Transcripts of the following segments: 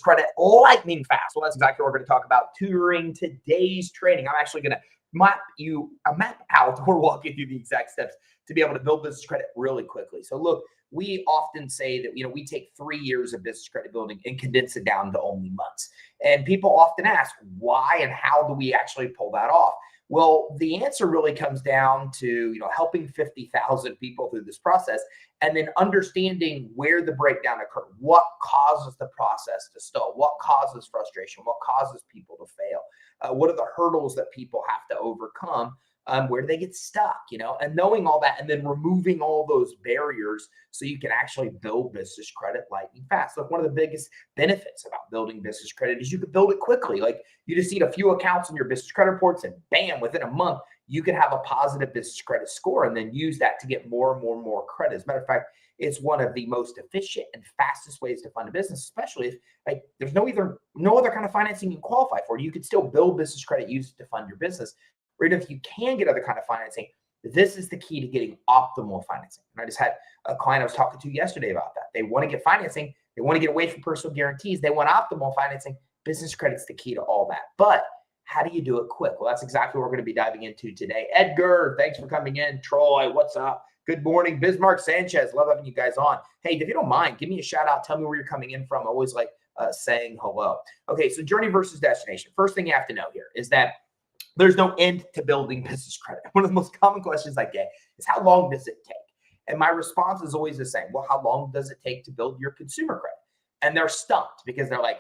credit lightning fast. Well, that's exactly what we're going to talk about during today's training. I'm actually going to map out or walk you through the exact steps to be able to build business credit really quickly. So look, we often say that, we take 3 years of business credit building and condense it down to only months. And people often ask, why and how do we actually pull that off? Well, the answer really comes down to, helping 50,000 people through this process and then understanding where the breakdown occurred, what causes the process to stall, what causes frustration, what causes people to fail, what are the hurdles that people have to overcome, where do they get stuck, and knowing all that and then removing all those barriers so you can actually build business credit lightning fast. Look, one of the biggest benefits about building business credit is you can build it quickly. Like you just need a few accounts in your business credit reports and bam, within a month, you can have a positive business credit score and then use that to get more and more credit. As a matter of fact, it's one of the most efficient and fastest ways to fund a business, especially if there's no other kind of financing you qualify for. You could still build business credit, use it to fund your business. Or even if you can get other kind of financing, this is the key to getting optimal financing. And I just had a client I was talking to yesterday about that. They want to get financing. They want to get away from personal guarantees. They want optimal financing. Business credit's the key to all that. But how do you do it quick? Well, that's exactly what we're going to be diving into today. Edgar, thanks for coming in. Troy, what's up? Good morning. Bismarck Sanchez, love having you guys on. Hey, if you don't mind, give me a shout out. Tell me where you're coming in from. I always like saying hello. Okay, so journey versus destination. First thing you have to know here is that there's no end to building business credit. One of the most common questions I get is, how long does it take? And my response is always the same. Well, how long does it take to build your consumer credit? And they're stumped because they're like,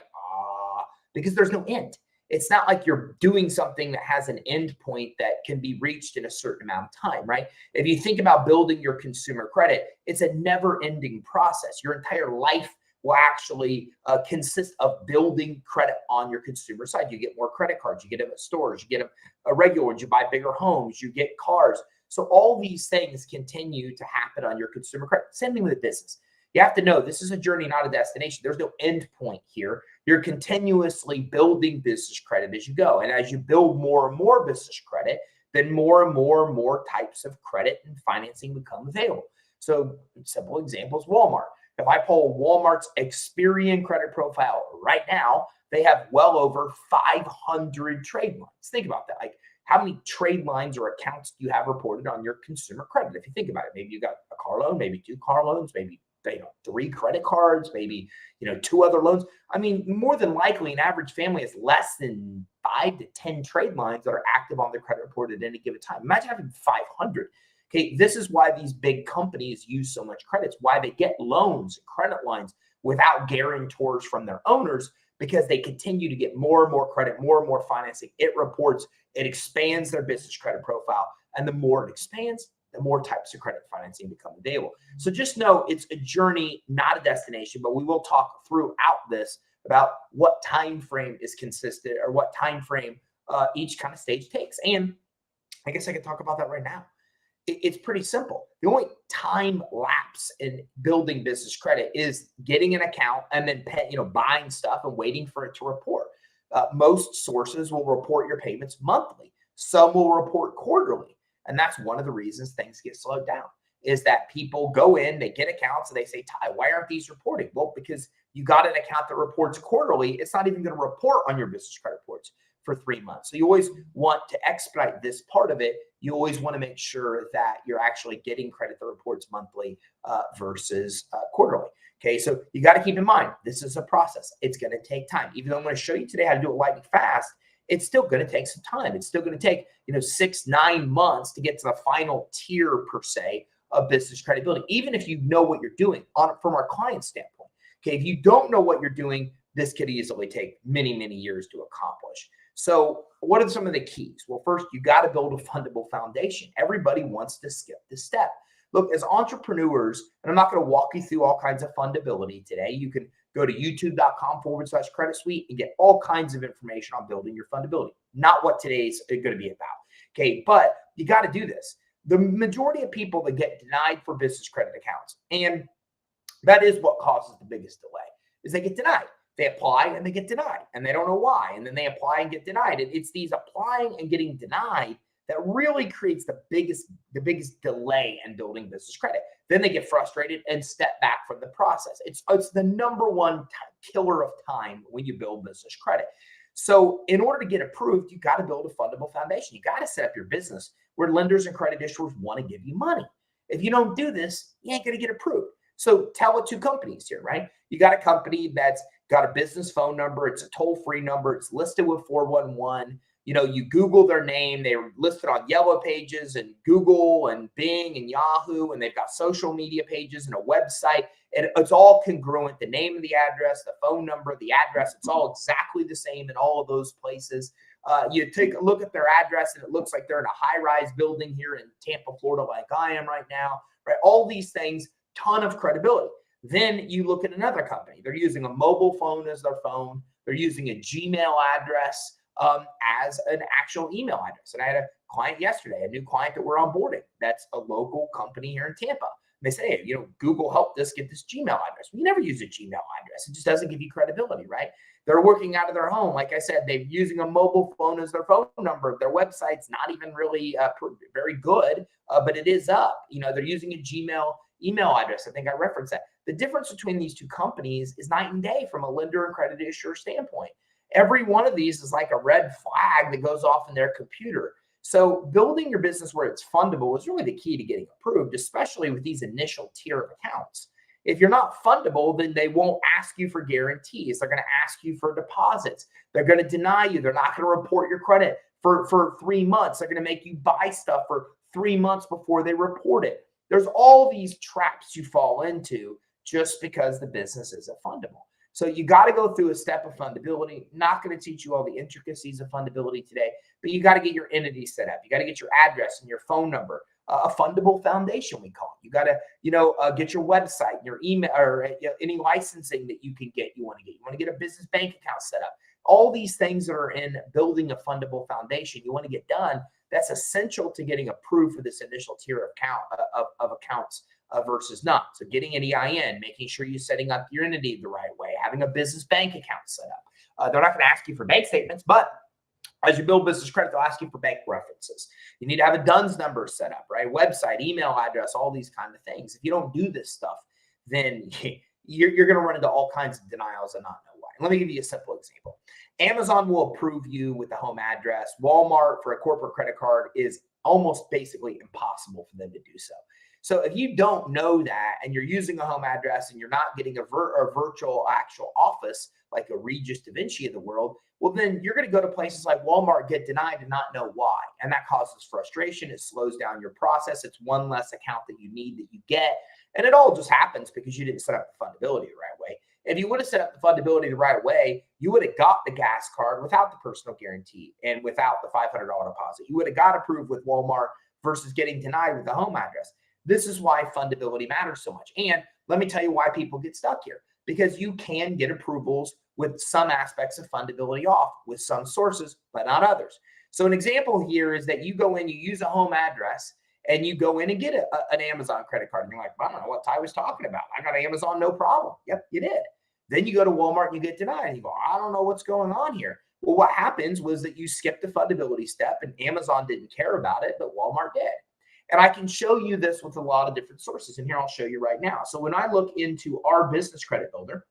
because there's no end. It's not like you're doing something that has an end point that can be reached in a certain amount of time, right? If you think about building your consumer credit, it's a never-ending process. Your entire life will actually consist of building credit on your consumer side. You get more credit cards, you get them at stores, you get them regular ones, you buy bigger homes, you get cars. So all these things continue to happen on your consumer credit. Same thing with a business. You have to know this is a journey, not a destination. There's no end point here. You're continuously building business credit as you go. And as you build more and more business credit, then more and more types of credit and financing become available. So simple examples, Walmart. If I pull Walmart's Experian credit profile right now, they have well over 500 trade lines. Think about that. Like, how many trade lines or accounts do you have reported on your consumer credit? If you think about it, maybe you got a car loan, maybe 2 car loans, maybe 3 credit cards, maybe 2 other loans. I mean, more than likely, an average family has less than 5 to 10 trade lines that are active on their credit report at any given time. Imagine having 500. Okay, this is why these big companies use so much credit. It's why they get loans, credit lines without guarantors from their owners, because they continue to get more and more credit, more and more financing. It reports, it expands their business credit profile. And the more it expands, the more types of credit financing become available. So just know it's a journey, not a destination, but we will talk throughout this about what time frame is consistent, or what time frame each kind of stage takes. And I guess I could talk about that right now. It's pretty simple. The only time lapse in building business credit is getting an account and then buying stuff and waiting for it to report. Most sources will report your payments monthly. Some will report quarterly. And that's one of the reasons things get slowed down, is that people go in, they get accounts, and they say, Ty, why aren't these reporting? Well, because you got an account that reports quarterly, it's not even going to report on your business credit reports for 3 months. So you always want to expedite this part of it. You always want to make sure that you're actually getting credit that reports monthly versus quarterly. Okay, so you got to keep in mind, this is a process. It's going to take time. Even though I'm going to show you today how to do it lightning fast, it's still going to take some time. It's still going to take 6-9 months to get to the final tier, per se, of business credit building, even if you know what you're doing from our client standpoint. Okay, if you don't know what you're doing, this could easily take many years to accomplish. So what are some of the keys? Well, first, you got to build a fundable foundation. Everybody wants to skip this step. Look, as entrepreneurs, and I'm not going to walk you through all kinds of fundability today. You can go to youtube.com/credit suite and get all kinds of information on building your fundability. Not what today's going to be about. Okay, but you got to do this. The majority of people that get denied for business credit accounts, and that is what causes the biggest delay, is they get denied. They apply and they get denied, and they don't know why. And then they apply and get denied. And it's these applying and getting denied that really creates the biggest delay in building business credit. Then they get frustrated and step back from the process. It's the number one killer of time when you build business credit. So in order to get approved, you got to build a fundable foundation. You got to set up your business where lenders and credit issuers want to give you money. If you don't do this, you ain't going to get approved. So tell it two companies here, right? You got a company that's got a business phone number. It's a toll-free number. It's listed with 411. You Google their name. They're listed on Yellow Pages and Google and Bing and Yahoo, and they've got social media pages and a website. And it's all congruent. The name of the address, the phone number, the address, it's all exactly the same in all of those places. You take a look at their address, and it looks like they're in a high-rise building here in Tampa, Florida, like I am right now, right? All these things, ton of credibility. Then you look at another company. They're using a mobile phone as their phone. They're using a Gmail address as an actual email address. And I had a client yesterday, a new client that we're onboarding. That's a local company here in Tampa. And they say, hey, Google helped us get this Gmail address. We never use a Gmail address. It just doesn't give you credibility, right? They're working out of their home. Like I said, they're using a mobile phone as their phone number. Their website's not even really very good, but it is up. They're using a Gmail email address. I think I referenced that. The difference between these two companies is night and day from a lender and credit issuer standpoint. Every one of these is like a red flag that goes off in their computer. So building your business where it's fundable is really the key to getting approved, especially with these initial tier of accounts. If you're not fundable, then they won't ask you for guarantees. They're going to ask you for deposits. They're going to deny you. They're not going to report your credit for 3 months. They're going to make you buy stuff for 3 months before they report it. There's all these traps you fall into just because the business isn't fundable. So you got to go through a step of fundability. Not going to teach you all the intricacies of fundability today, but you got to get your entity set up. You got to get your address and your phone number. A fundable foundation, we call it. You got to, get your website, your email, or any licensing that you can get. You want to get a business bank account set up. All these things that are in building a fundable foundation, you want to get done. That's essential to getting approved for this initial tier of accounts versus not. So getting an EIN, making sure you're setting up your entity the right way, having a business bank account set up. They're not going to ask you for bank statements, but as you build business credit, they'll ask you for bank references. You need to have a DUNS number set up, right? Website, email address, all these kind of things. If you don't do this stuff, then you're going to run into all kinds of denials and not know why. Let me give you a simple example. Amazon will approve you with the home address. Walmart for a corporate credit card is almost basically impossible for them to do so. So if you don't know that and you're using a home address and you're not getting a virtual actual office like a Regis Da Vinci of the world, well, then you're going to go to places like Walmart, get denied, and not know why. And that causes frustration. It slows down your process. It's one less account that you need that you get. And it all just happens because you didn't set up the fundability the right way. If you would have set up the fundability the right way, you would have got the gas card without the personal guarantee and without the $500 deposit. You would have got approved with Walmart versus getting denied with the home address. This is why fundability matters so much. And let me tell you why people get stuck here. Because you can get approvals with some aspects of fundability off with some sources, but not others. So an example here is that you go in, you use a home address, and you go in and get an Amazon credit card. And you're like, I don't know what Ty was talking about. I got Amazon, no problem. Yep, you did. Then you go to Walmart and you get denied. And you go, I don't know what's going on here. Well, what happens was that you skipped the fundability step, and Amazon didn't care about it, but Walmart did. And I can show you this with a lot of different sources. And here I'll show you right now. So when I look into our business credit builder,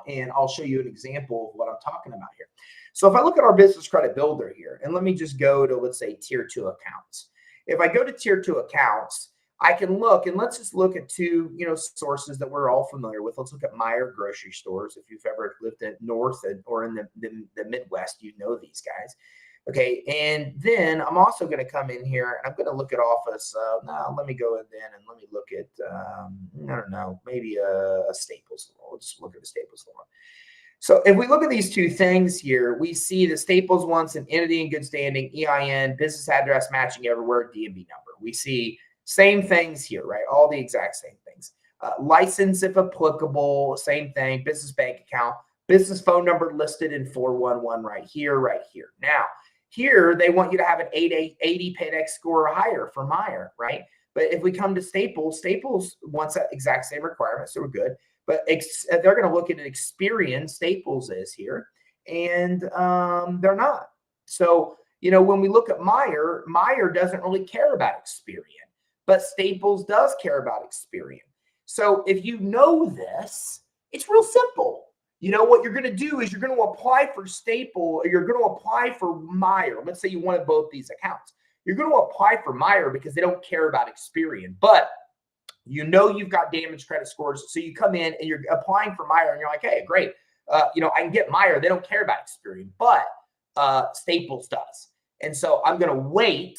and I'll show you an example of what I'm talking about here. So if I look at our business credit builder here, and let me just go to, let's say, tier 2 accounts. If I go to tier 2 accounts, I can look, and let's just look at two, sources that we're all familiar with. Let's look at Meyer grocery stores. If you've ever lived in North or in the Midwest, you know these guys. Okay, and then I'm also going to come in here and I'm going to look at office. Now, let me go in then and let me look at, I don't know, maybe a Staples store. We'll just look at the Staples store. So if we look at these two things here, we see the Staples wants an entity in good standing, EIN, business address matching everywhere, DMV number. We see same things here, right? All the exact same things. License if applicable, same thing, business bank account, business phone number listed in 411 right here, right here. Now, here, they want you to have an 80 PAYDEX score or higher for Meyer, right? But if we come to Staples, Staples wants that exact same requirement, so we're good. But they're going to look at an Experian, Staples is here, and they're not. So, when we look at Meyer doesn't really care about Experian, but Staples does care about Experian. So if you know this, it's real simple. What you're going to do is you're going to apply for Staple, or you're going to apply for Meyer. Let's say you wanted both these accounts. You're going to apply for Meyer because they don't care about Experian, but you've got damaged credit scores. So you come in and you're applying for Meyer and you're like, hey, great. I can get Meyer. They don't care about Experian, but Staples does. And so I'm going to wait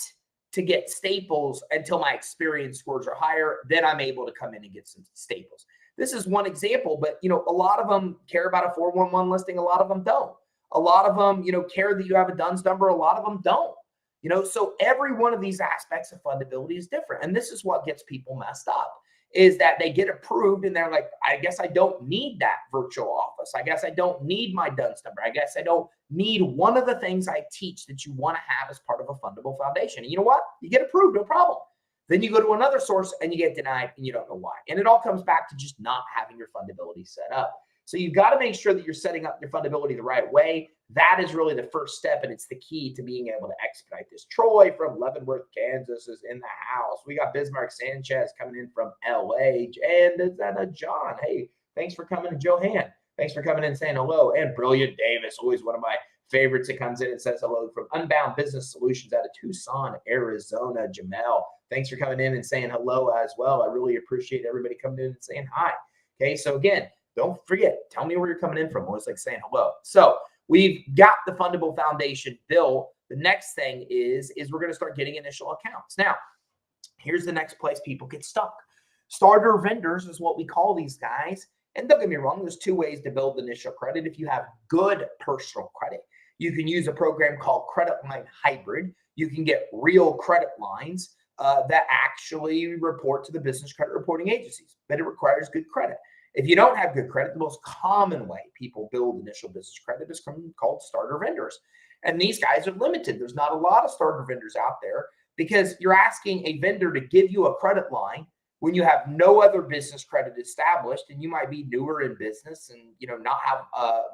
to get Staples until my Experian scores are higher. Then I'm able to come in and get some Staples. This is one example, but a lot of them care about a 411 listing. A lot of them don't. A lot of them, care that you have a DUNS number. A lot of them don't. So every one of these aspects of fundability is different. And this is what gets people messed up, is that they get approved and they're like, I guess I don't need that virtual office. I guess I don't need my DUNS number. I guess I don't need one of the things I teach that you want to have as part of a fundable foundation. And you know what? You get approved, no problem. Then you go to another source and you get denied and you don't know why. And it all comes back to just not having your fundability set up. So you've got to make sure that you're setting up your fundability the right way. That is really the first step, and it's the key to being able to expedite this. Troy from Leavenworth, Kansas is in the house. We got Bismarck Sanchez coming in from LA. And is that a John? Hey, thanks for coming. Johan, thanks for coming in and saying hello. And Brilliant Davis, always one of my favorites that comes in and says hello from Unbound Business Solutions out of Tucson, Arizona. Jamel, thanks for coming in and saying hello as well. I really appreciate everybody coming in and saying hi. Okay, so again, don't forget, tell me where you're coming in from. Always like saying hello. So we've got the Fundable Foundation built. The next thing is we're going to start getting initial accounts. Now, here's the next place people get stuck. Starter vendors is what we call these guys. And don't get me wrong, there's two ways to build initial credit. If you have good personal credit, you can use a program called Credit Line Hybrid. You can get real credit lines that actually report to the business credit reporting agencies, but it requires good credit. If you don't have good credit, the most common way people build initial business credit is called starter vendors. And these guys are limited. There's not a lot of starter vendors out there because you're asking a vendor to give you a credit line when you have no other business credit established, and you might be newer in business and not have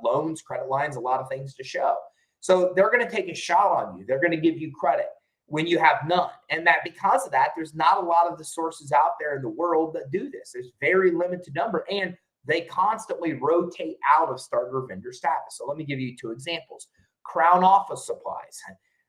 loans, credit lines, a lot of things to show. So they're going to take a shot on you. They're going to give you credit when you have none. And that because of that, there's not a lot of the sources out there in the world that do this. There's very limited number, and they constantly rotate out of starter vendor status. So let me give you two examples. Crown Office Supplies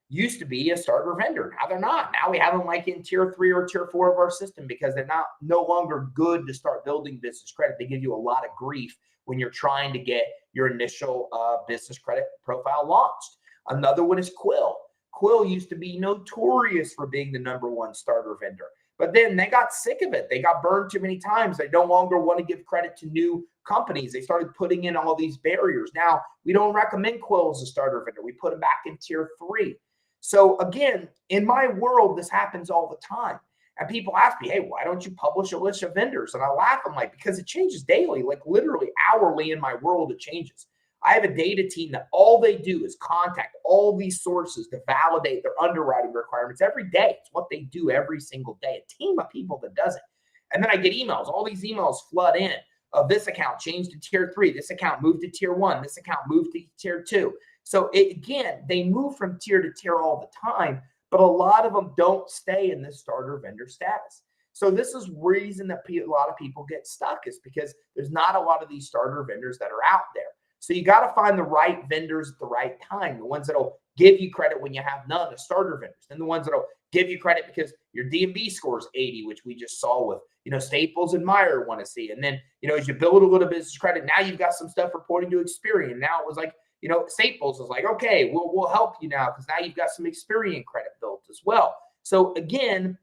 used to be a starter vendor. Now they're not. Now we have them like in tier 3 or tier 4 of our system because they're no longer good to start building business credit. They give you a lot of grief when you're trying to get your initial business credit profile launched. Another one is Quill. Quill used to be notorious for being the #1 starter vendor, but then they got sick of it. They got burned too many times. They no longer want to give credit to new companies. They started putting in all these barriers. Now, we don't recommend Quill as a starter vendor. We put them back in tier 3. So again, in my world, this happens all the time. And people ask me, hey, why don't you publish a list of vendors? And I laugh. I'm like, because it changes daily, like literally hourly in my world, it changes. I have a data team that all they do is contact all these sources to validate their underwriting requirements every day. It's what they do every single day. A team of people that does it. And then I get emails. All these emails flood in of this account changed to tier 3. This account moved to tier 1. This account moved to tier 2. So again, they move from tier to tier all the time, but a lot of them don't stay in this starter vendor status. So this is reason that a lot of people get stuck, is because there's not a lot of these starter vendors that are out there. So you got to find the right vendors at the right time, the ones that'll give you credit when you have none, the starter vendors, and the ones that'll give you credit because your D&B score is 80, which we just saw with, Staples and Meyer want to see. And then, as you build a little business credit, now you've got some stuff reporting to Experian. Now it was like, Staples is like, okay, we'll help you now because now you've got some Experian credit built as well. So again,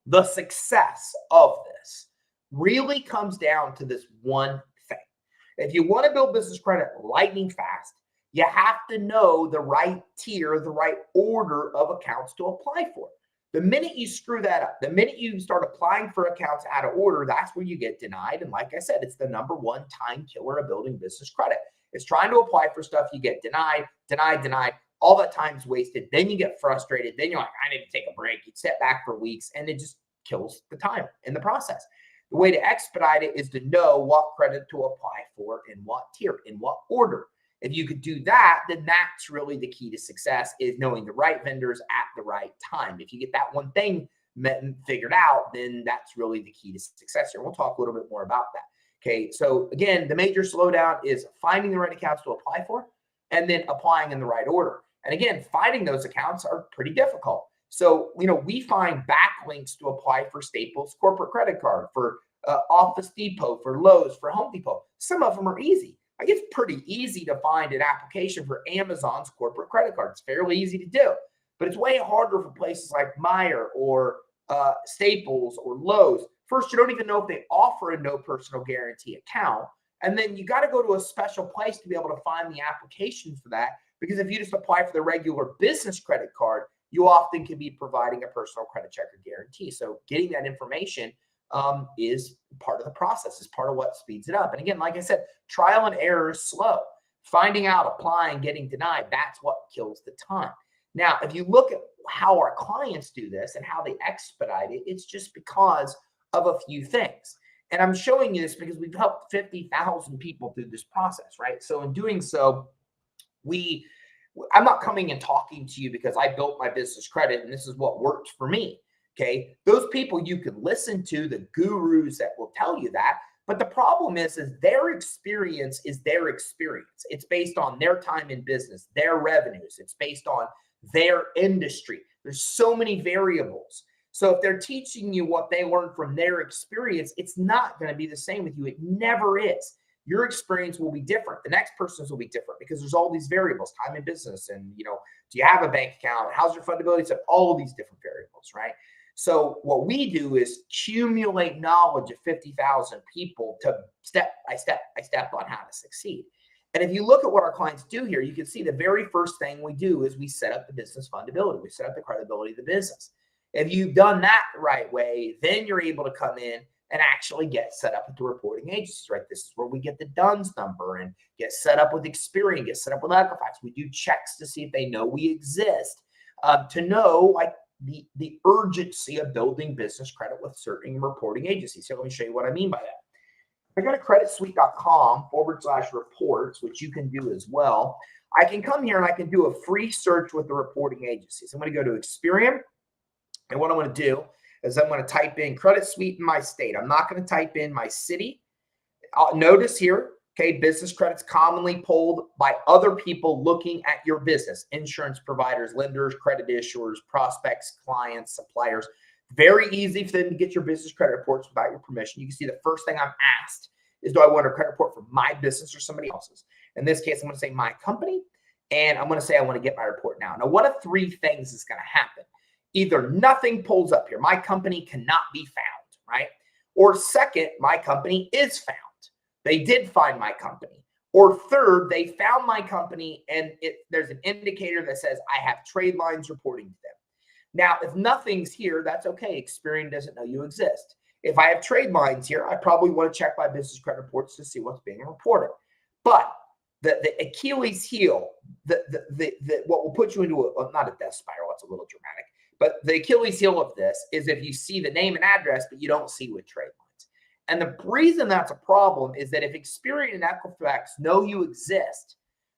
the success of this really comes down to this one thing. If you want to build business credit lightning fast, you have to know the right tier, the right order of accounts to apply for. The minute you screw that up, the minute you start applying for accounts out of order, that's where you get denied. And like I said, it's the #1 time killer of building business credit. It's trying to apply for stuff, you get denied. All that time's wasted. Then you get frustrated. Then you're like, I need to take a break. You sit back for weeks, and it just kills the time in the process. The way to expedite it is to know what credit to apply for in what tier, in what order. If you could do that, then that's really the key to success, is knowing the right vendors at the right time. If you get that one thing figured out, then that's really the key to success here. We'll talk a little bit more about that. Okay, so again, the major slowdown is finding the right accounts to apply for and then applying in the right order. And again, finding those accounts are pretty difficult. So, we find backlinks to apply for Staples corporate credit card, for Office Depot, for Lowe's, for Home Depot. Some of them are easy. Like, it's pretty easy to find an application for Amazon's corporate credit card. It's fairly easy to do, but it's way harder for places like Meijer or Staples or Lowe's. First, you don't even know if they offer a no personal guarantee account. And then you got to go to a special place to be able to find the application for that. Because if you just apply for the regular business credit card, you often can be providing a personal credit check or guarantee. So getting that information is part of the process, is part of what speeds it up. And again, like I said, trial and error is slow. Finding out, applying, getting denied, that's what kills the time. Now, if you look at how our clients do this and how they expedite it, it's just because of a few things. And I'm showing you this because we've helped 50,000 people through this process, right? So in doing so, I'm not coming and talking to you because I built my business credit and this is what worked for me. Okay. Those people you can listen to, the gurus that will tell you that. But the problem is their experience is their experience. It's based on their time in business, their revenues. It's based on their industry. There's so many variables. So if they're teaching you what they learned from their experience, it's not going to be the same with you. It never is. Your experience will be different. The next person's will be different because there's all these variables, time in business. And, do you have a bank account? How's your fundability? So all of these different variables, right? So what we do is accumulate knowledge of 50,000 people to step by step on how to succeed. And if you look at what our clients do here, you can see the very first thing we do is we set up the business fundability. We set up the credibility of the business. If you've done that the right way, then you're able to come in and actually get set up with the reporting agencies, right? This is where we get the DUNS number and get set up with Experian, get set up with Equifax. We do checks to see if they know we exist, to know like the urgency of building business credit with certain reporting agencies. So let me show you what I mean by that. If I go to creditsuite.com/reports, which you can do as well, I can come here and I can do a free search with the reporting agencies. I'm going to go to Experian. And what I'm going to do is I'm going to type in Credit Suite in my state. I'm not going to type in my city. Notice here, okay, business credit's commonly pulled by other people looking at your business, insurance providers, lenders, credit issuers, prospects, clients, suppliers. Very easy for them to get your business credit reports without your permission. You can see the first thing I'm asked is, do I want a credit report for my business or somebody else's? In this case, I'm going to say my company, and I'm going to say I want to get my report now. Now, what of three things is going to happen? Either nothing pulls up here, my company cannot be found, right? Or second, my company is found. They did find my company. Or third, they found my company and there's an indicator that says I have trade lines reporting to them. Now, if nothing's here, that's okay. Experian doesn't know you exist. If I have trade lines here, I probably want to check my business credit reports to see what's being reported. But the Achilles heel, what will put you into not a death spiral, that's a little dramatic. But the Achilles heel of this is if you see the name and address, but you don't see with trade lines. And the reason that's a problem is that if Experian and Equifax know you exist,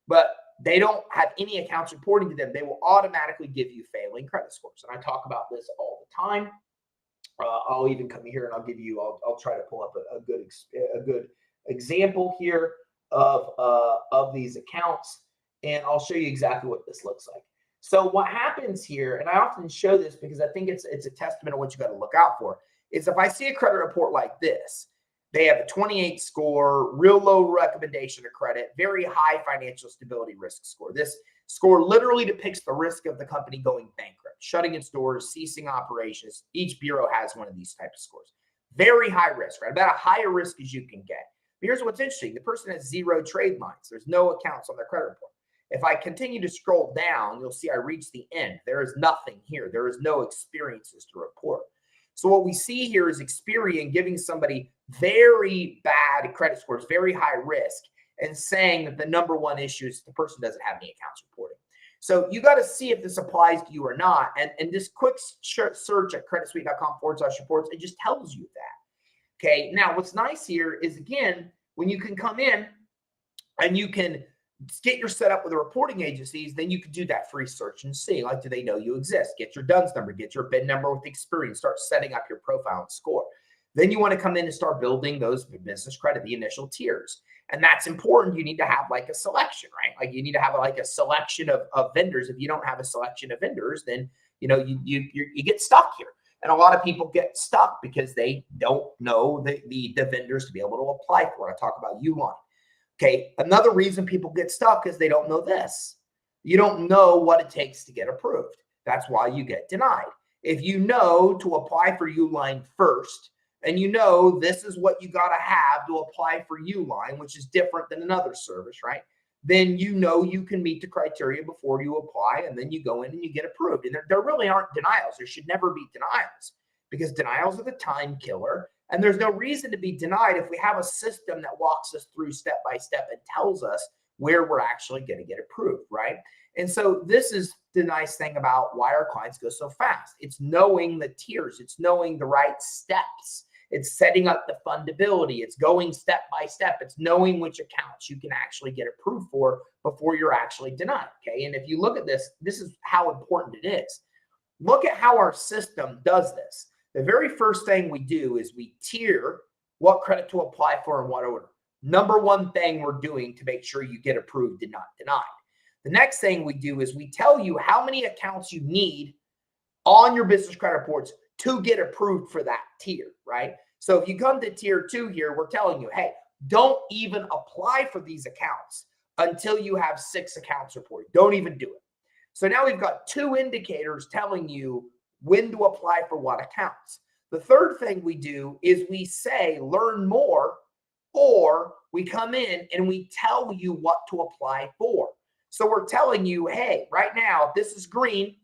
but they don't have any accounts reporting to them, they will automatically give you failing credit scores. And I talk about this all the time. I'll even come here and I'll give you, I'll try to pull up a good example here of these accounts. And I'll show you exactly what this looks like. So what happens here, and I often show this because I think it's a testament of what you got to look out for, is if I see a credit report like this, they have a 28 score, real low recommendation of credit, very high financial stability risk score. This score literally depicts the risk of the company going bankrupt, shutting its doors, ceasing operations. Each bureau has one of these types of scores. Very high risk, right? About a higher risk as you can get. But here's what's interesting. The person has zero trade lines. There's no accounts on their credit report. If I continue to scroll down, you'll see I reach the end. There is nothing here. There is no experiences to report. So what we see here is Experian giving somebody very bad credit scores, very high risk, and saying that the number one issue is the person doesn't have any accounts reporting. So you got to see if this applies to you or not. And this quick search at creditsuite.com/reports, it just tells you that. Okay. Now, what's nice here is, again, when you can come in and you can get your set up with the reporting agencies, then you can do that free search and see, like, do they know you exist? Get your DUNS number, get your BIN number with experience, start setting up your profile and score. Then you want to come in and start building those business credit, the initial tiers. And that's important. You need to have like a selection, right? Like you need to have like a selection of vendors. If you don't have a selection of vendors, then you get stuck here. And a lot of people get stuck because they don't know the vendors to be able to apply for. I talk about Uline. Okay, another reason people get stuck is they don't know this. You don't know what it takes to get approved. That's why you get denied. If you know to apply for Uline first, and you know this is what you got to have to apply for Uline, which is different than another service, right? Then you know you can meet the criteria before you apply, and then you go in and you get approved. And there really aren't denials. There should never be denials because denials are the time killer. And there's no reason to be denied if we have a system that walks us through step by step and tells us where we're actually going to get approved, right? And so this is the nice thing about why our clients go so fast. It's knowing the tiers. It's knowing the right steps. It's setting up the fundability. It's going step by step. It's knowing which accounts you can actually get approved for before you're actually denied, okay? And if you look at this, this is how important it is. Look at how our system does this. The very first thing we do is we tier what credit to apply for in what order. Number one thing we're doing to make sure you get approved and not denied. The next thing we do is we tell you how many accounts you need on your business credit reports to get approved for that tier, right? So if you come to tier 2 here, we're telling you, hey, don't even apply for these accounts until you have 6 accounts reported. Don't even do it. So now we've got 2 indicators telling you when to apply for what accounts. The third thing we do is we say, learn more, or we come in and we tell you what to apply for. So we're telling you, hey, right now, if this is green,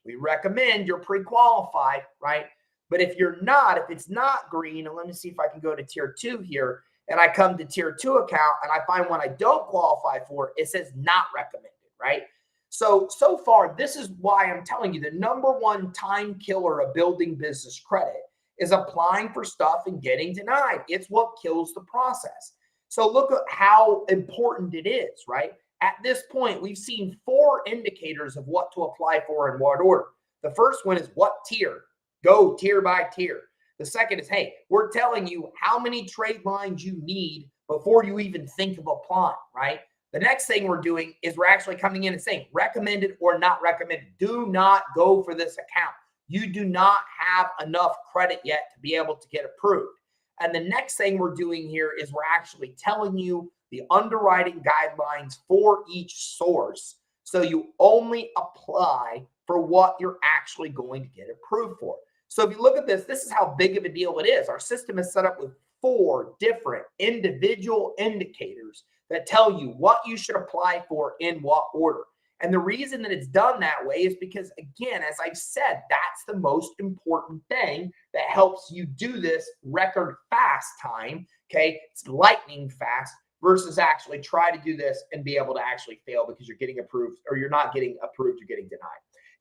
we recommend you're pre-qualified, right? But if you're not, if it's not green, and let me see if I can go to tier 2 here, and I come to tier 2 account and I find one I don't qualify for, it says not recommended, right? So far, this is why I'm telling you the number one time killer of building business credit is applying for stuff and getting denied. It's what kills the process. So look at how important it is, right? At this point, we've seen 4 indicators of what to apply for in what order. The first one is what tier. Go tier by tier. The second is, hey, we're telling you how many trade lines you need before you even think of applying, right? The next thing we're doing is we're actually coming in and saying recommended or not recommended. Do not go for this account. You do not have enough credit yet to be able to get approved. And the next thing we're doing here is we're actually telling you the underwriting guidelines for each source. So you only apply for what you're actually going to get approved for. So if you look at this, this is how big of a deal it is. Our system is set up with 4 different individual indicators that tell you what you should apply for in what order. And the reason that it's done that way is because, again, as I've said, that's the most important thing that helps you do this record fast time, okay? It's lightning fast versus actually try to do this and be able to actually fail because you're getting approved, or you're not getting approved, you're getting denied.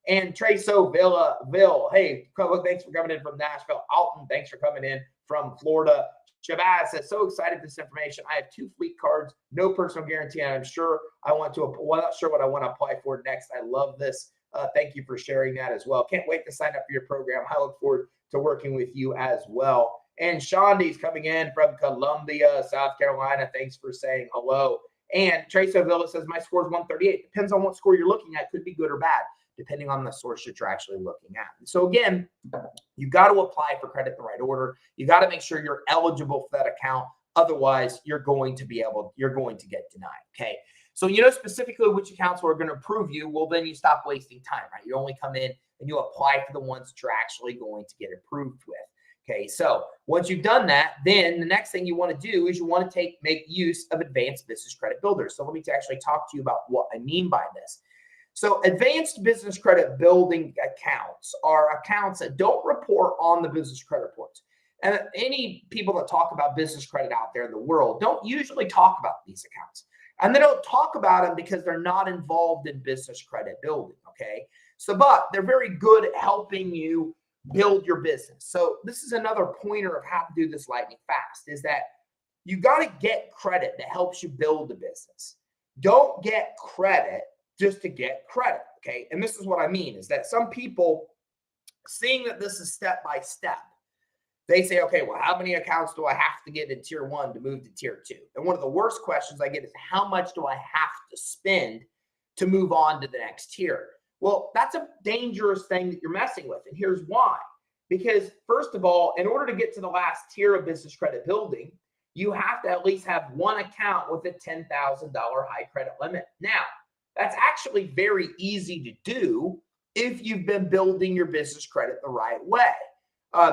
And Treso Villaville, hey, thanks for coming in from Nashville. Alton, thanks for coming in from Florida. Shabazz says, so excited for this information. I have 2 fleet cards, no personal guarantee, and I'm not sure what I want to apply for next. I love this. Thank you for sharing that as well. Can't wait to sign up for your program. I look forward to working with you as well. And Shondi's coming in from Columbia, South Carolina. Thanks for saying hello. And Trace O'Villa says, my score is 138. Depends on what score you're looking at. Could be good or bad, depending on the source that you're actually looking at. So again, you got to apply for credit in the right order. You got to make sure you're eligible for that account. Otherwise, you're going to get denied. Okay. So you know specifically which accounts are going to approve you. Well, then you stop wasting time, right? You only come in and you apply for the ones that you're actually going to get approved with. Okay, so once you've done that, then the next thing you want to do is you want to make use of advanced business credit builders. So let me actually talk to you about what I mean by this. So advanced business credit building accounts are accounts that don't report on the business credit reports. And any people that talk about business credit out there in the world don't usually talk about these accounts. And they don't talk about them because they're not involved in business credit building, okay? So, but they're very good at helping you build your business. So this is another pointer of how to do this lightning fast, is that you got to get credit that helps you build the business. Don't get credit just to get credit, okay? And this is what I mean is that some people, seeing that this is step by step, they say, okay, well, how many accounts do I have to get in tier 1 to move to tier 2? And one of the worst questions I get is, how much do I have to spend to move on to the next tier? Well, that's a dangerous thing that you're messing with. And here's why. Because first of all, in order to get to the last tier of business credit building, you have to at least have one account with a $10,000 high credit limit. Now, that's actually very easy to do if you've been building your business credit the right way.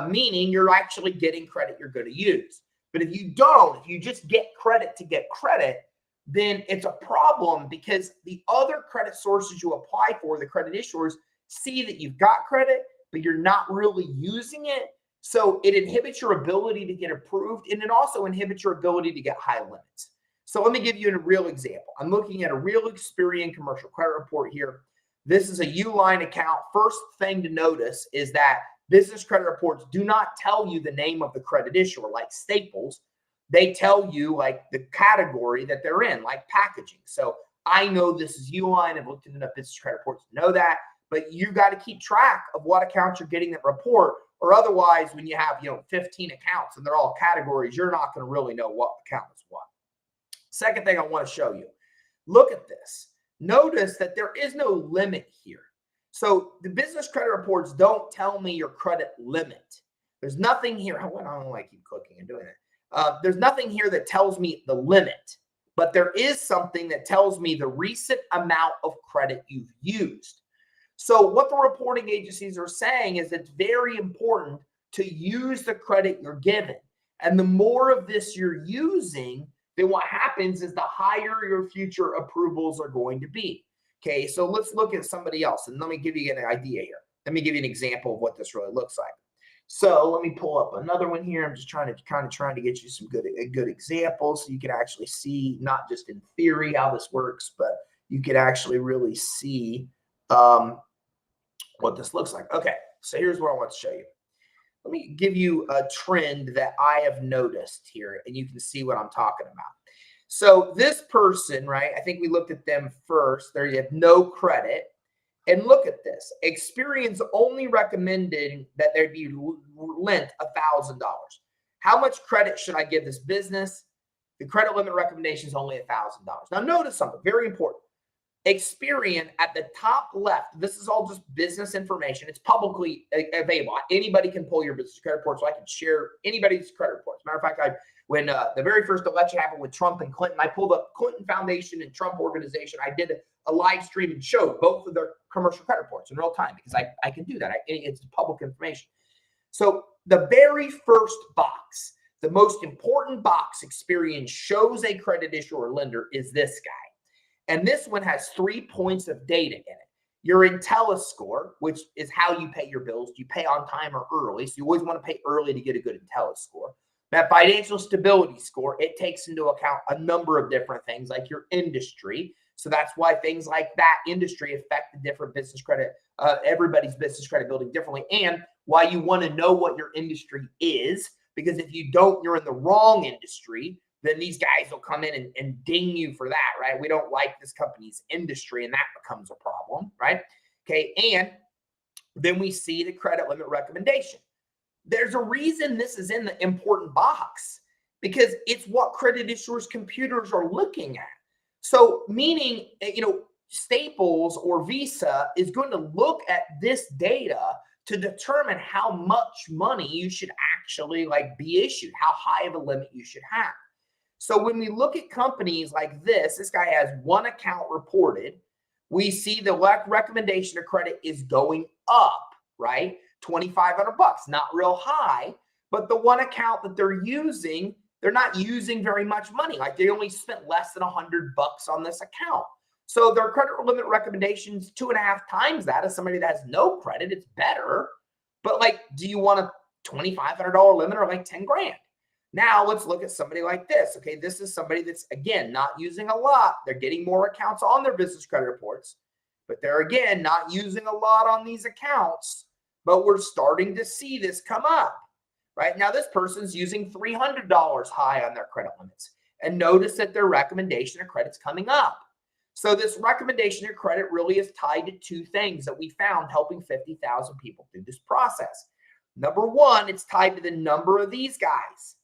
Meaning you're actually getting credit you're going to use. But if you don't, if you just get credit to get credit, then it's a problem because the other credit sources you apply for, the credit issuers, see that you've got credit, but you're not really using it. So it inhibits your ability to get approved, and it also inhibits your ability to get high limits. So let me give you a real example. I'm looking at a real Experian commercial credit report here. This is a Uline account. First thing to notice is that business credit reports do not tell you the name of the credit issuer like Staples. They tell you like the category that they're in, like packaging. So I know this is Uline. I've looked at enough business credit reports to know that, but you got to keep track of what accounts you're getting that report, or otherwise when you have 15 accounts and they're all categories, you're not going to really know what account is what. Second thing I want to show you, look at this. Notice that there is no limit here. So the business credit reports don't tell me your credit limit. There's nothing here. I don't know why I keep clicking and doing it. There's nothing here that tells me the limit, but there is something that tells me the recent amount of credit you've used. So what the reporting agencies are saying is it's very important to use the credit you're given. And the more of this you're using, then what happens is the higher your future approvals are going to be. Okay, so let's look at somebody else, and let me give you an idea here. Let me give you an example of what this really looks like. So let me pull up another one here. I'm just trying to get you some good examples so you can actually see, not just in theory how this works, but you can actually really see what this looks like. Okay, so here's what I want to show you. Let me give you a trend that I have noticed here, and you can see what I'm talking about. So this person, right, I think we looked at them first. There you have no credit. And look at this. Experian only recommending that there be lent $1,000. How much credit should I give this business? The credit limit recommendation is only $1,000. Now notice something very important. Experian at the top left, this is all just business information. It's publicly available. Anybody can pull your business credit report, so I can share anybody's credit reports. Matter of fact, when the very first election happened with Trump and Clinton, I pulled up Clinton Foundation and Trump Organization. I did a live stream and showed both of their commercial credit reports in real time because I can do that. It's public information. So the very first box, the most important box Experian shows a credit issuer or lender is this guy. And this one has 3 points of data in it. Your IntelliScore, which is how you pay your bills. Do you pay on time or early? So you always want to pay early to get a good IntelliScore. That financial stability score, it takes into account a number of different things like your industry. So that's why things like that industry affect the different business credit, everybody's business credit building differently, and why you want to know what your industry is, because if you don't, you're in the wrong industry, then these guys will come in and ding you for that, right? We don't like this company's industry, and that becomes a problem, right? Okay, and then we see the credit limit recommendation. There's a reason this is in the important box, because it's what credit issuers' computers are looking at. So meaning, Staples or Visa is going to look at this data to determine how much money you should actually be issued, how high of a limit you should have. So when we look at companies like this guy has one account reported. We see the recommendation of credit is going up, right? $2,500, not real high, but the one account that they're using, they're not using very much money. They only spent less than $100 on this account. So their credit limit recommendation is 2.5 times that of somebody that has no credit. It's better, but do you want a $2,500 limit or $10 grand? Now let's look at somebody like this. Okay, this is somebody that's, again, not using a lot. They're getting more accounts on their business credit reports, but they're, again, not using a lot on these accounts, but we're starting to see this come up. Right now, this person's using $300 high on their credit limits. And notice that their recommendation of credit's coming up. So this recommendation of credit really is tied to two things that we found helping 50,000 people through this process. Number one, it's tied to the number of these guys.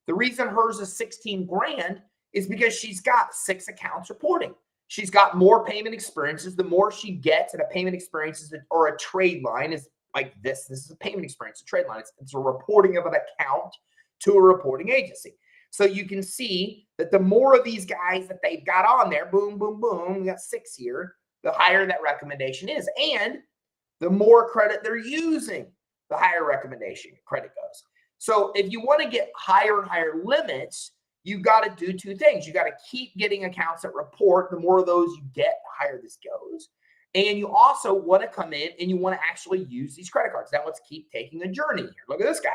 The reason hers is 16 grand is because she's got 6 accounts reporting. She's got more payment experiences. The more she gets at a payment experience or a trade line is like this. This is a payment experience, a trade line. It's a reporting of an account to a reporting agency. So you can see that the more of these guys that they've got on there, boom, boom, boom, we got 6 here, the higher that recommendation is. And the more credit they're using, the higher recommendation credit goes. So if you want to get higher and higher limits, you got to do two things. You got to keep getting accounts that report. The more of those you get, the higher this goes. And you also want to come in and you want to actually use these credit cards. Now let's keep taking a journey here. Look at this guy.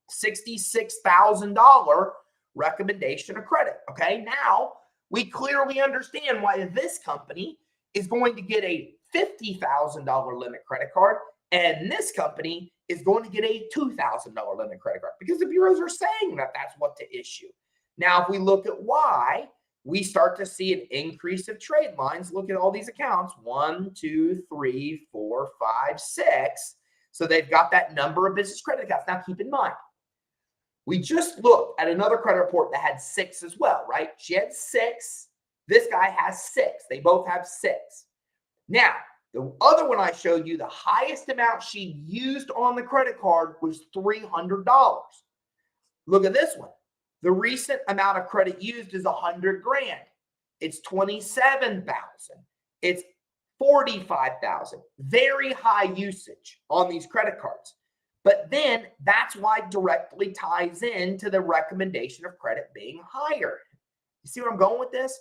$66,000 recommendation of credit. Okay, now we clearly understand why this company is going to get a $50,000 limit credit card and this company is going to get a $2,000 limit credit card because the bureaus are saying that that's what to issue. Now, if we look at why, we start to see an increase of trade lines. Look at all these accounts, 1, 2, 3, 4, 5, 6. So they've got that number of business credit accounts. Now, keep in mind, we just looked at another credit report that had 6 as well, right? She had 6. This guy has 6. They both have 6. Now, the other one I showed you, the highest amount she used on the credit card was $300. Look at this one. The recent amount of credit used is 100 grand. It's 27,000. It's 45,000. Very high usage on these credit cards. But then that's why directly ties into the recommendation of credit being higher. You see where I'm going with this?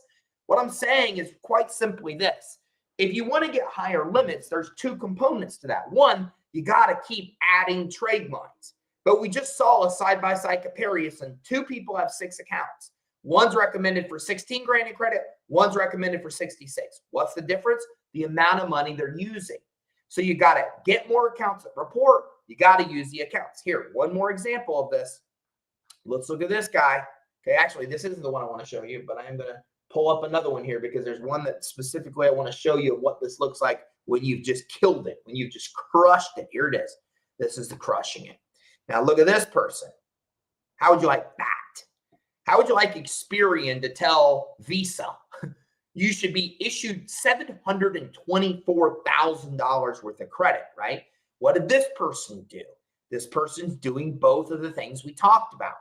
What I'm saying is quite simply this. If you want to get higher limits, there's 2 components to that. One, you got to keep adding trade lines. But we just saw a side-by-side comparison. 2 people have 6 accounts. One's recommended for 16 grand in credit. One's recommended for 66. What's the difference? The amount of money they're using. So you got to get more accounts that report. You got to use the accounts. Here, one more example of this. Let's look at this guy. Okay, actually, this isn't the one I want to show you, but I am going to pull up another one here because there's one that specifically I want to show you what this looks like when you've just killed it, when you've just crushed it. Here it is. This is the crushing it. Now look at this person. How would you like that? How would you like Experian to tell Visa you should be issued $724,000 worth of credit, right? What did this person do? This person's doing both of the things we talked about.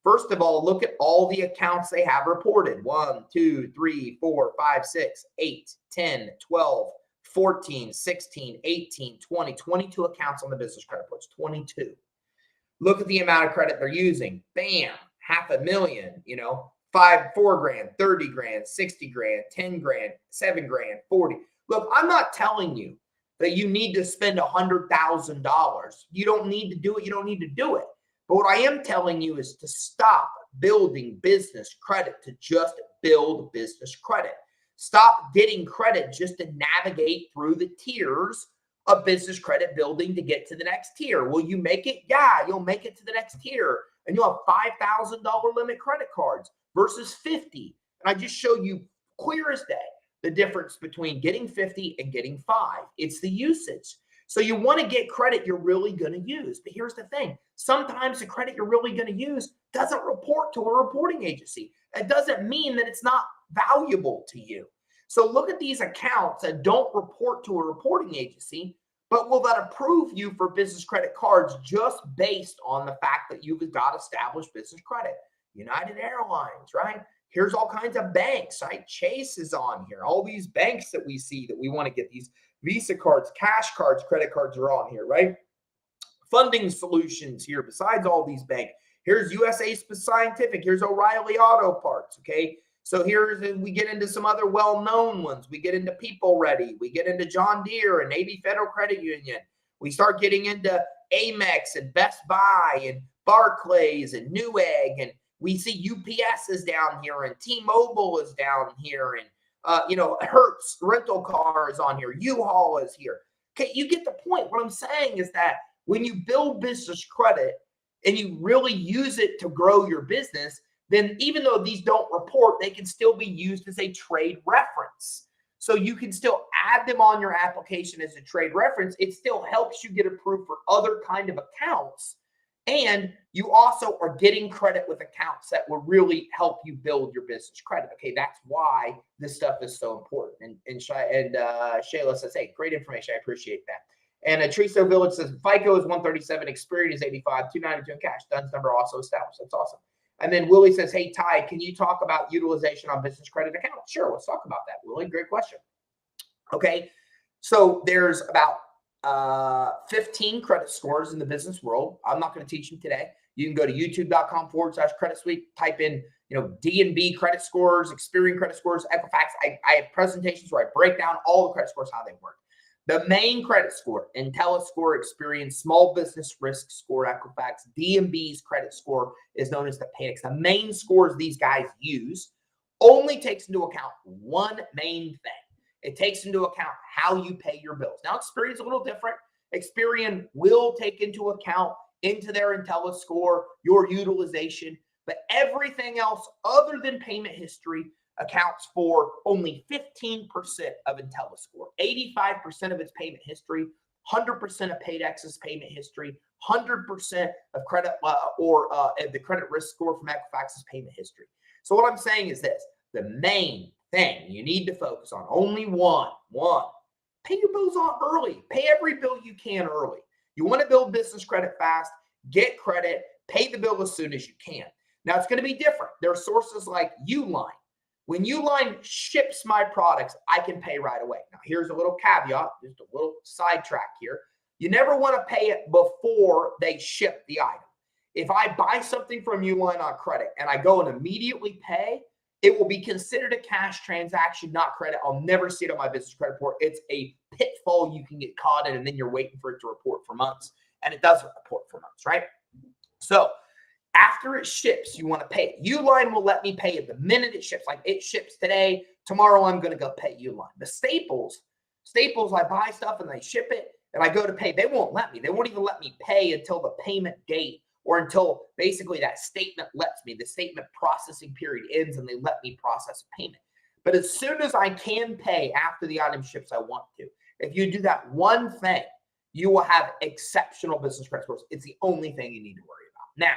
First of all, look at all the accounts they have reported. 1, 2, 3, 4, 5, 6, 8, 10, 12, 14, 16, 18, 20, 22 accounts on the business credit reports, 22. Look at the amount of credit they're using. Bam, $500,000, 4 grand, 30 grand, 60 grand, 10 grand, 7 grand, 40. Look, I'm not telling you that you need to spend $100,000. You don't need to do it. You don't need to do it. But what I am telling you is to stop building business credit to just build business credit. Stop getting credit just to navigate through the tiers of business credit building to get to the next tier. Will you make it? Yeah, you'll make it to the next tier. And you'll have $5,000 limit credit cards versus 50. And I just showed you clear as day the difference between getting 50 and getting 5. It's the usage. So you want to get credit you're really going to use. But here's the thing. Sometimes the credit you're really going to use doesn't report to a reporting agency. It doesn't mean that it's not valuable to you. So look at these accounts that don't report to a reporting agency, but will that approve you for business credit cards just based on the fact that you've got established business credit? United Airlines, right? Here's all kinds of banks, right? Chase is on here. All these banks that we see that we want to get these Visa cards, cash cards, credit cards are on here, right? Funding solutions here besides all these banks. Here's USA Scientific. Here's O'Reilly Auto Parts, okay? So we get into some other well-known ones. We get into People Ready. We get into John Deere and Navy Federal Credit Union. We start getting into Amex and Best Buy and Barclays and Newegg. And we see UPS is down here and T-Mobile is down here. And, Hertz rental car is on here. U-Haul is here. Okay, you get the point. What I'm saying is that when you build business credit and you really use it to grow your business, then even though these don't report, they can still be used as a trade reference. So you can still add them on your application as a trade reference. It still helps you get approved for other kind of accounts. And you also are getting credit with accounts that will really help you build your business credit. Okay, that's why this stuff is so important. And Shayla says, hey, great information. I appreciate that. And Triso Village says, FICO is 137, Experian is 85, 292 in cash. Dunn's number also established. That's awesome. And then Willie says, hey, Ty, can you talk about utilization on business credit accounts? Sure, let's talk about that, Willie. Great question. Okay, so there's about 15 credit scores in the business world. I'm not going to teach them today. You can go to youtube.com/credit suite, type in, D&B credit scores, Experian credit scores, Equifax. I have presentations where I break down all the credit scores, how they work. The main credit score, IntelliScore, Experian, Small Business Risk Score, Equifax, D&B's credit score is known as the PANIX. The main scores these guys use only takes into account one main thing. It takes into account how you pay your bills. Now, Experian is a little different. Experian will take into account into their IntelliScore your utilization, but everything else other than payment history accounts for only 15% of IntelliScore. 85% of its payment history, 100% of PaidX's payment history, 100% of credit the credit risk score from Equifax's payment history. So what I'm saying is this: the main thing you need to focus on, only one, pay your bills on early. Pay every bill you can early. You want to build business credit fast, get credit, pay the bill as soon as you can. Now, it's going to be different. There are sources like Uline. When Uline ships my products, I can pay right away. Now, here's a little caveat, just a little sidetrack here. You never want to pay it before they ship the item. If I buy something from Uline on credit and I go and immediately pay, it will be considered a cash transaction, not credit. I'll never see it on my business credit report. It's a pitfall you can get caught in, and then you're waiting for it to report for months, and it doesn't report for months, right? So after it ships, you want to pay it. Uline will let me pay it the minute it ships. Like it ships today, tomorrow I'm going to go pay Uline. The Staples, I buy stuff and they ship it, and I go to pay. They won't let me. They won't even let me pay until the payment date, or until basically that statement lets me. The statement processing period ends and they let me process a payment. But as soon as I can pay after the item ships, I want to. If you do that one thing, you will have exceptional business credit scores. It's the only thing you need to worry about. Now,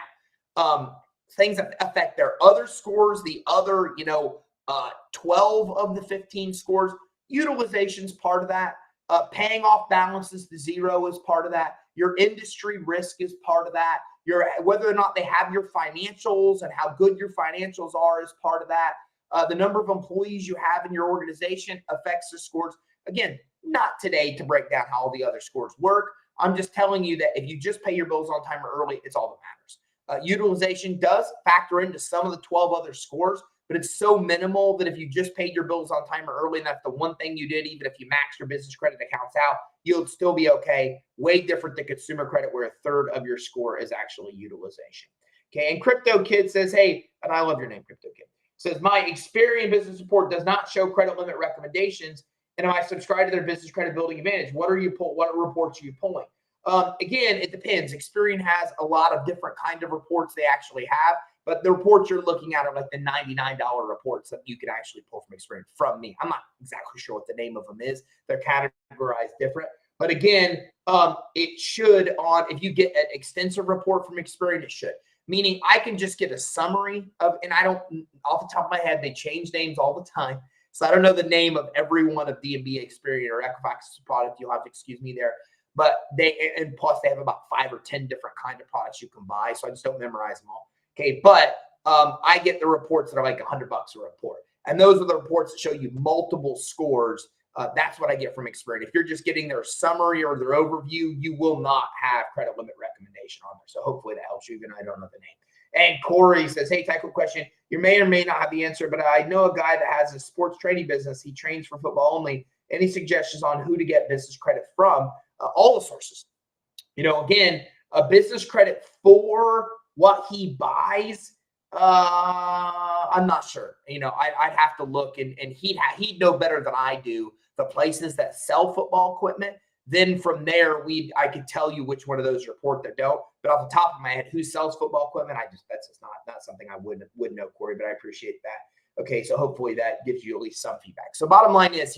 things that affect their other scores, the other, 12 of the 15 scores, utilization's part of that. Paying off balances to zero is part of that. Your industry risk is part of that. Whether or not they have your financials and how good your financials are is part of that. The number of employees you have in your organization affects the scores. Again, not today to break down how all the other scores work. I'm just telling you that if you just pay your bills on time or early, it's all that matters. Utilization does factor into some of the 12 other scores, but it's so minimal that if you just paid your bills on time or early, and that's the one thing you did, even if you maxed your business credit accounts out, you'll still be okay. Way different than consumer credit, where a third of your score is actually utilization. Okay, and Crypto Kid says, hey, and I love your name, Crypto Kid, says, my Experian business report does not show credit limit recommendations, and if I subscribe to their business credit building advantage, what reports are you pulling? Again, it depends. Experian has a lot of different kind of reports they actually have, but the reports you're looking at are like the $99 reports that you can actually pull from Experian from me. I'm not exactly sure what the name of them is. They're categorized different. But again, it should if you get an extensive report from Experian, it should. Meaning I can just get a summary of, and I don't, off the top of my head, they change names all the time. So I don't know the name of every one of D&B, Experian, or Equifax's product. You'll have to excuse me there. But and plus they have about 5 or 10 different kind of products you can buy. So I just don't memorize them all. Okay. But I get the reports that are like $100 a report. And those are the reports that show you multiple scores. That's what I get from Experian. If you're just getting their summary or their overview, you will not have credit limit recommendation on there. So hopefully that helps you, even though I don't know the name. And Corey says, hey, type of question. You may or may not have the answer, but I know a guy that has a sports training business. He trains for football only. Any suggestions on who to get business credit from? All the sources. Again, a business credit for what he buys, I'm not sure. I'd have to look, and he'd know better than I do the places that sell football equipment, Then from there, I could tell you which one of those report that don't. But off the top of my head, who sells football equipment? That's just not something I wouldn't know, Corey. But I appreciate that. Okay, so hopefully that gives you at least some feedback. So bottom line is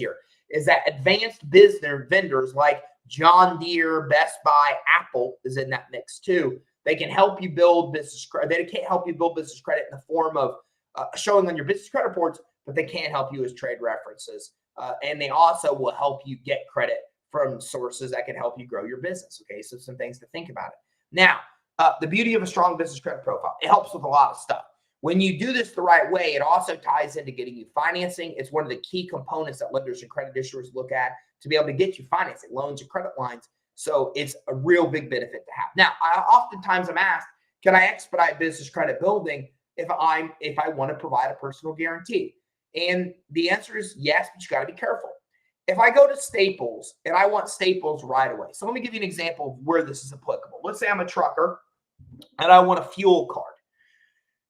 that advanced business vendors like John Deere, Best Buy, Apple is in that mix too. They can help you build business credit. They can't help you build business credit in the form of showing on your business credit reports, but they can help you as trade references. And they also will help you get credit from sources that can help you grow your business. Okay, so some things to think about it. Now, the beauty of a strong business credit profile, it helps with a lot of stuff. When you do this the right way, it also ties into getting you financing. It's one of the key components that lenders and credit issuers look at to be able to get you financing, loans and credit lines. So it's a real big benefit to have. Now, oftentimes I'm asked, can I expedite business credit building if I want to provide a personal guarantee? And the answer is yes, but you got to be careful. If I go to Staples and I want Staples right away. So let me give you an example of where this is applicable. Let's say I'm a trucker and I want a fuel card.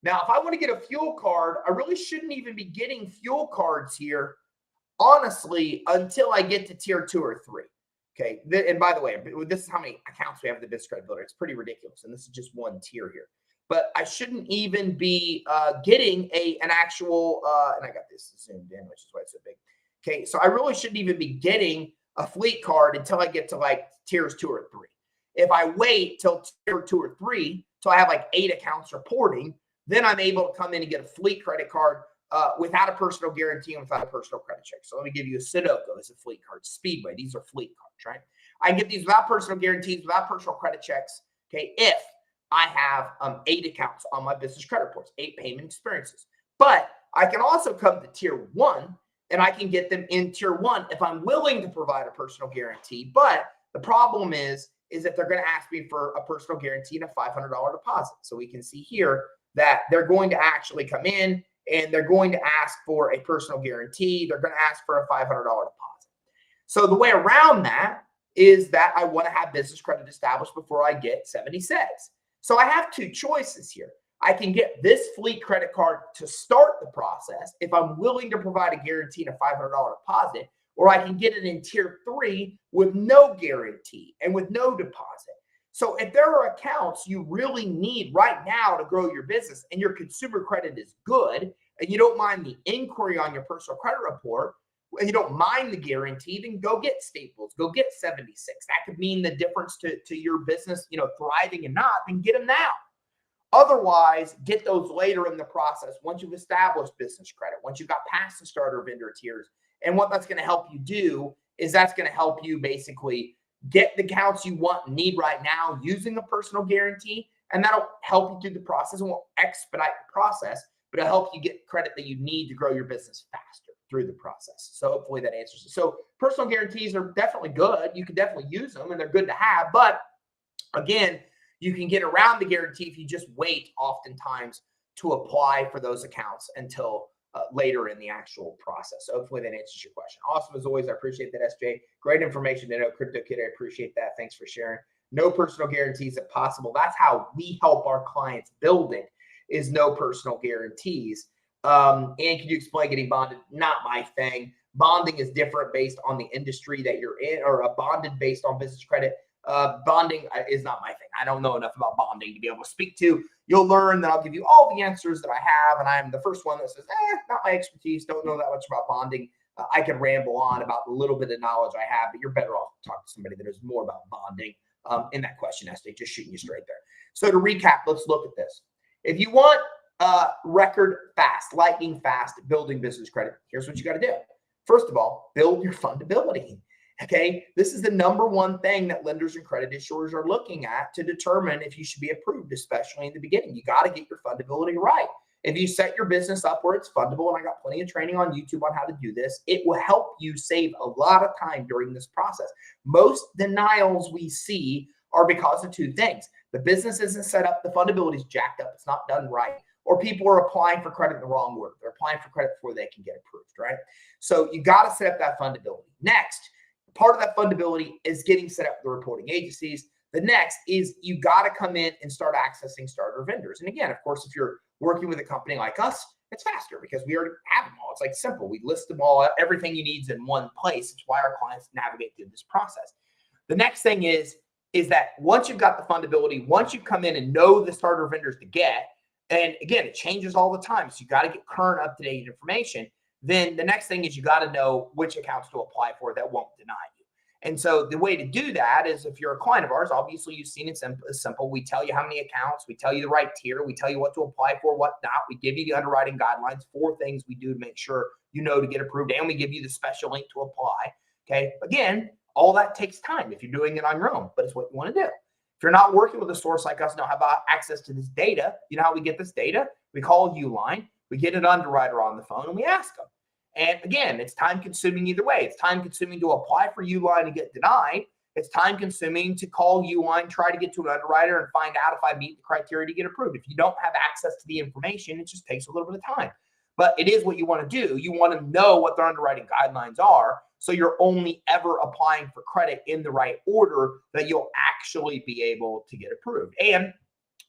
Now, if I want to get a fuel card, I really shouldn't even be getting fuel cards here, honestly, until I get to tier 2 or 3. Okay. And by the way, this is how many accounts we have in the business credit builder. It's pretty ridiculous. And this is just one tier here. But I shouldn't even be getting an actual, and I got this zoomed in, which is why it's so big. Okay. So I really shouldn't even be getting a fleet card until I get to like tiers 2 or 3. If I wait till tier 2 or 3, till I have like 8 accounts reporting, then I'm able to come in and get a fleet credit card without a personal guarantee and without a personal credit check. So let me give you a Sudoku as a fleet card. Speedway, these are fleet cards, right? I can get these without personal guarantees, without personal credit checks, okay, if I have 8 accounts on my business credit reports, 8 payment experiences. But I can also come to tier 1 and I can get them in tier 1 if I'm willing to provide a personal guarantee. But the problem is that they're going to ask me for a personal guarantee and a $500 deposit. So we can see here that they're going to actually come in and they're going to ask for a personal guarantee. They're going to ask for a $500 deposit. So the way around that is that I want to have business credit established before I get 76. So I have 2 choices here. I can get this fleet credit card to start the process if I'm willing to provide a guarantee and a $500 deposit, or I can get it in tier 3 with no guarantee and with no deposit. So if there are accounts you really need right now to grow your business and your consumer credit is good and you don't mind the inquiry on your personal credit report and you don't mind the guarantee, then go get Staples, go get 76. That could mean the difference to your business, thriving and not, then get them now. Otherwise, get those later in the process once you've established business credit, once you've got past the starter vendor tiers. And what that's going to help you do is that's going to help you basically get the accounts you want and need right now using a personal guarantee, and that'll help you through the process and won't expedite the process, but it'll help you get credit that you need to grow your business faster through the process. So hopefully that answers it. So personal guarantees are definitely good. You can definitely use them and they're good to have, but again, you can get around the guarantee if you just wait oftentimes to apply for those accounts until later in the actual process. So hopefully that answers your question. Awesome as always. I appreciate that, SJ. Great information to know, Crypto Kid. I appreciate that. Thanks for sharing. No personal guarantees if possible. That's how we help our clients build it, is no personal guarantees. And can you explain getting bonded? Not my thing. Bonding is different based on the industry that you're in, or bonded based on business credit. Bonding is not my thing. I don't know enough about bonding to be able to speak to. You'll learn that I'll give you all the answers that I have, and I'm the first one that says, not my expertise, don't know that much about bonding. I can ramble on about the little bit of knowledge I have, but you're better off to talk to somebody that knows more about bonding in that question, Estee, just shooting you straight there. So to recap, let's look at this. If you want record fast, lightning fast building business credit, here's what you got to do. First of all, build your fundability. Okay, this is the number one thing that lenders and credit issuers are looking at to determine if you should be approved, especially in the beginning. You got to get your fundability right. If you set your business up where it's fundable, and I got plenty of training on YouTube on how to do this, it will help you save a lot of time during this process. Most denials we see are because of 2 things. The business isn't set up, the fundability is jacked up, it's not done right, or people are applying for credit in the wrong order. They're applying for credit before they can get approved, right? So you got to set up that fundability. Next, part of that fundability is getting set up with the reporting agencies. The next is you got to come in and start accessing starter vendors. And again, of course, if you're working with a company like us, it's faster because we already have them all. It's like simple. We list them all. Everything you need is in one place. It's why our clients navigate through this process. The next thing is that once you've got the fundability, once you come in and know the starter vendors to get, and again, it changes all the time, so you got to get current, up-to-date information. Then the next thing is you got to know which accounts to apply for that won't deny you. And so the way to do that is, if you're a client of ours, obviously you've seen it's simple. We tell you how many accounts, we tell you the right tier, we tell you what to apply for, what not. We give you the underwriting guidelines, 4 things we do to make sure you know to get approved, and we give you the special link to apply. Okay. Again, all that takes time if you're doing it on your own, but it's what you want to do. If you're not working with a source like us, don't have access to this data, you know how we get this data? We call Uline, we get an underwriter on the phone, and we ask them. And again, it's time consuming either way. It's time consuming to apply for Uline and get denied. It's time consuming to call Uline, try to get to an underwriter and find out if I meet the criteria to get approved. If you don't have access to the information, it just takes a little bit of time. But it is what you want to do. You want to know what their underwriting guidelines are, so you're only ever applying for credit in the right order that you'll actually be able to get approved. And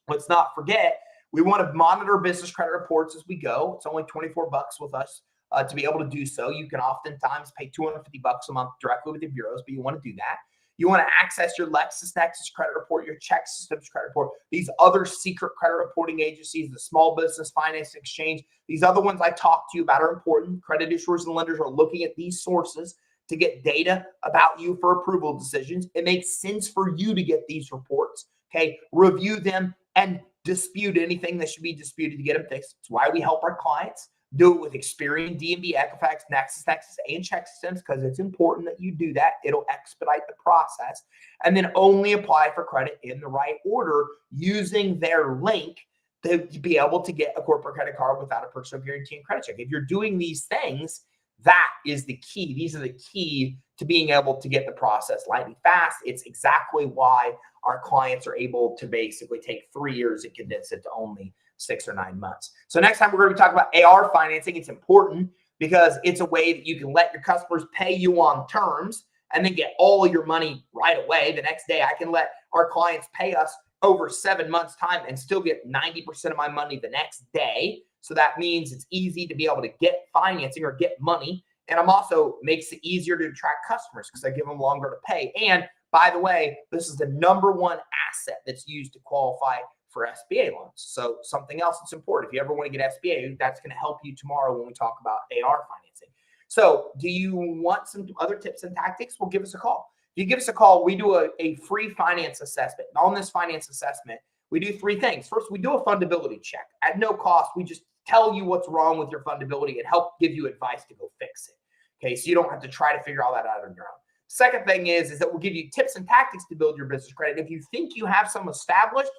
let's not forget, we want to monitor business credit reports as we go. It's only $24 with us to be able to do so. You can oftentimes pay $250 a month directly with the bureaus, but you want to do that. You want to access your LexisNexis credit report, your Check Systems credit report, these other secret credit reporting agencies, the Small Business Finance Exchange, these other ones I talked to you about are important. Credit issuers and lenders are looking at these sources to get data about you for approval decisions. It makes sense for you to get these reports, okay? Review them and dispute anything that should be disputed to get them fixed. It's why we help our clients do it with Experian, D&B, Equifax, LexisNexis, and Check Systems, because it's important that you do that. It'll expedite the process. And then only apply for credit in the right order using their link to be able to get a corporate credit card without a personal guarantee and credit check. If you're doing these things, that is the key. These are the key to being able to get the process lightning fast. It's exactly why our clients are able to basically take 3 years and condense it to only 6 or 9 months. So next time we're going to be talking about AR financing. It's important because it's a way that you can let your customers pay you on terms and then get all your money right away. The next day, I can let our clients pay us over 7 months' time and still get 90% of my money the next day. So that means it's easy to be able to get financing or get money. And I'm also makes it easier to attract customers because I give them longer to pay. And by the way, this is the number 1 asset that's used to qualify for SBA loans. So something else that's important. If you ever want to get SBA, that's going to help you tomorrow when we talk about AR financing. So do you want some other tips and tactics? Well, give us a call. If you give us a call, we do a free finance assessment. And on this finance assessment, we do 3 things. First, we do a fundability check. At no cost, we just tell you what's wrong with your fundability and help give you advice to go fix it. Okay, so you don't have to try to figure all that out on your own. Second thing is that we'll give you tips and tactics to build your business credit. If you think you have some established,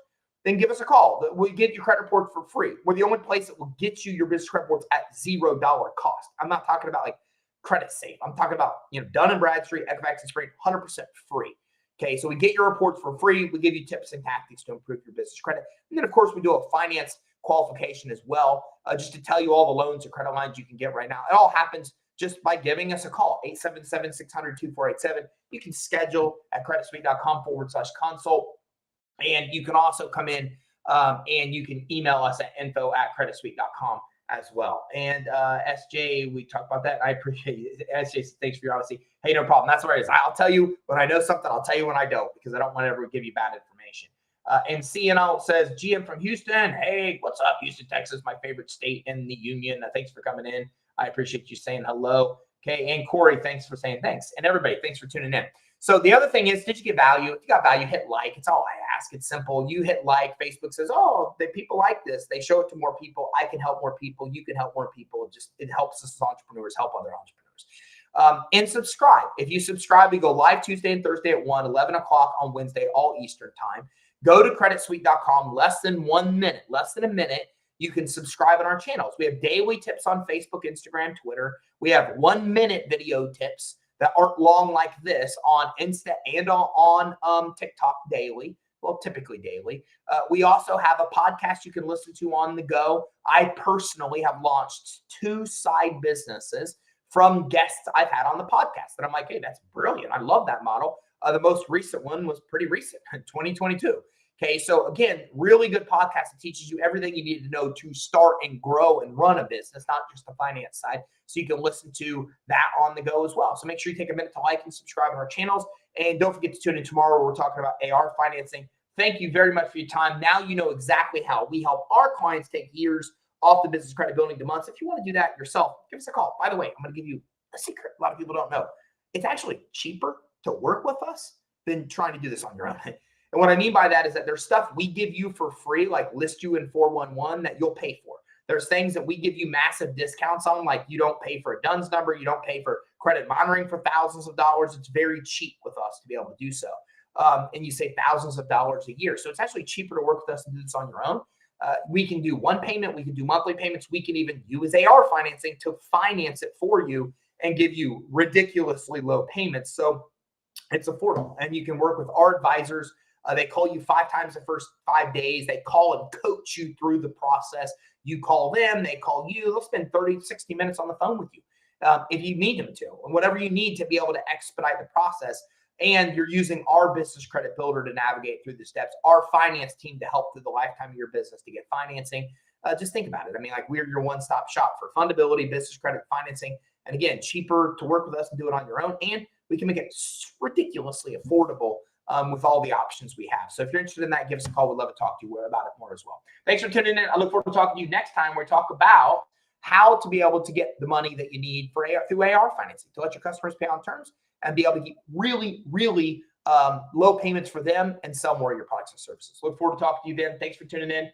then give us a call. We'll get your credit reports for free. We're the only place that will get you your business credit reports at $0 cost. I'm not talking about like Credit Safe. I'm talking about, Dun & Bradstreet, Equifax, and Spring, 100% free. Okay, so we get your reports for free. We give you tips and tactics to improve your business credit. And then, of course, we do a finance qualification as well, just to tell you all the loans and credit lines you can get right now. It all happens just by giving us a call, 877-600-2487. You can schedule at creditsuite.com/consult. And you can also come in and you can email us at info@creditsuite.com as well. And SJ, we talked about that. I appreciate it. SJ, thanks for your honesty. Hey, no problem. That's what it is. I'll tell you when I know something. I'll tell you when I don't, because I don't want to ever give you bad information. And CNL says, GM from Houston. Hey, what's up, Houston, Texas, my favorite state in the union. Thanks for coming in. I appreciate you saying hello. Okay, and Corey, thanks for saying thanks. And everybody, thanks for tuning in. So the other thing is, did you get value? If you got value, hit like. It's all I ask. It's simple. You hit like. Facebook says, oh, people like this. They show it to more people. I can help more people. You can help more people. It helps us as entrepreneurs help other entrepreneurs. And subscribe. If you subscribe, we go live Tuesday and Thursday at 1, 11 o'clock on Wednesday, all Eastern time. Go to creditsuite.com. Less than a minute. You can subscribe on our channels. We have daily tips on Facebook, Instagram, Twitter. We have 1-minute video tips that aren't long like this on Insta and on TikTok daily. Well, typically daily. We also have a podcast you can listen to on the go. I personally have launched 2 side businesses from guests I've had on the podcast. And I'm like, hey, that's brilliant. I love that model. The most recent one was pretty recent, 2022. Okay, so again, really good podcast that teaches you everything you need to know to start and grow and run a business, not just the finance side. So you can listen to that on the go as well. So make sure you take a minute to like and subscribe on our channels. And don't forget to tune in tomorrow where we're talking about AR financing. Thank you very much for your time. Now you know exactly how we help our clients take years off the business credit building to months. If you want to do that yourself, give us a call. By the way, I'm going to give you a secret a lot of people don't know. It's actually cheaper to work with us than trying to do this on your own. And what I mean by that is that there's stuff we give you for free, like list you in 411, that you'll pay for. There's things that we give you massive discounts on, like you don't pay for a DUNS number, you don't pay for credit monitoring for thousands of dollars. It's very cheap with us to be able to do so. And you save thousands of dollars a year. So it's actually cheaper to work with us and do this on your own. We can do one payment. We can do monthly payments. We can even use AR financing to finance it for you and give you ridiculously low payments. So it's affordable. And you can work with our advisors. They call you 5 times the first 5 days. They call and coach you through the process. You call them, they call you. They'll spend 30, 60 minutes on the phone with you if you need them to, and whatever you need to be able to expedite the process. And you're using our business credit builder to navigate through the steps, our finance team to help through the lifetime of your business to get financing. Just think about it. I mean, like, we're your one-stop shop for fundability, business credit, financing. And again, cheaper to work with us and do it on your own. And we can make it ridiculously affordable with all the options we have. So if you're interested in that, give us a call. We'd love to talk to you about it more as well. Thanks for tuning in. I look forward to talking to you next time where we talk about how to be able to get the money that you need for through AR financing to let your customers pay on terms and be able to get really, really low payments for them and sell more of your products and services. Look forward to talking to you then. Thanks for tuning in.